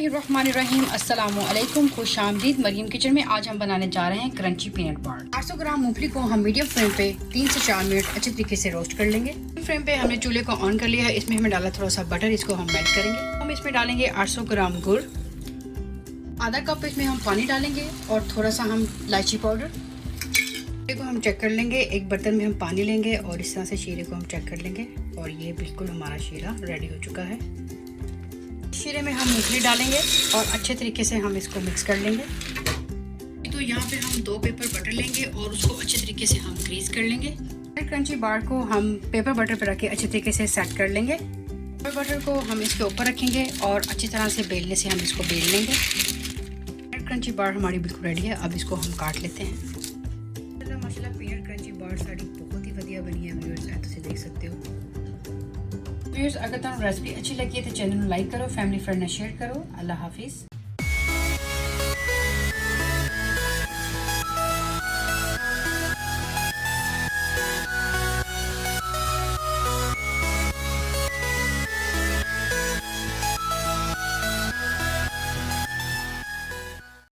बिस्मिल्लाहिर्रहमानिर्रहीम, अस्सलामुअलैकुम, खुशामदीद। मरियम किचन में आज हम बनाने जा रहे हैं क्रंची पीनट बार। 800 ग्राम मूंगफली को हम मीडियम फ्लेम पे 3 से 4 मिनट अच्छे तरीके से रोस्ट कर लेंगे। फ्लेम पे हमने चूल्हे को ऑन कर लिया है। इसमें हमें डाला थोड़ा सा बटर, इसको हम मेल्ट करेंगे। हम इसमें डालेंगे 800 ग्राम गुड़, आधा कप इसमें हम पानी डालेंगे और थोड़ा सा हम इलायची पाउडर। शीरे को हम चेक कर लेंगे। एक बर्तन में हम पानी लेंगे और इस तरह से शीरे को हम चेक कर लेंगे और ये बिल्कुल हमारा शीरा रेडी हो चुका है। शीरे में हम मूंगफली डालेंगे और अच्छे तरीके से हम इसको मिक्स कर लेंगे। तो यहाँ पे हम 2 पेपर बटर लेंगे और उसको अच्छे तरीके से हम ग्रीस कर लेंगे। क्रंची बार को हम पेपर बटर पर रख के अच्छे तरीके से सेट कर लेंगे। पेपर बटर को हम इसके ऊपर रखेंगे और अच्छी तरह से बेलने से हम इसको बेल लेंगे। क्रंची बार हमारी बिल्कुल रेडी है। अब इसको हम काट लेते हैं। माशाल्लाह पीनट क्रंची बार साड़ी बहुत ही बढ़िया बनी है व्यूअर्स, तुम देख सकते हो। व्यूअर्स, अगर तुम्हें रेसिपी अच्छी लगी है तो चैनल को लाइक करो, फैमिली फ्रेंड ने शेयर करो। अल्लाह हाफिज़।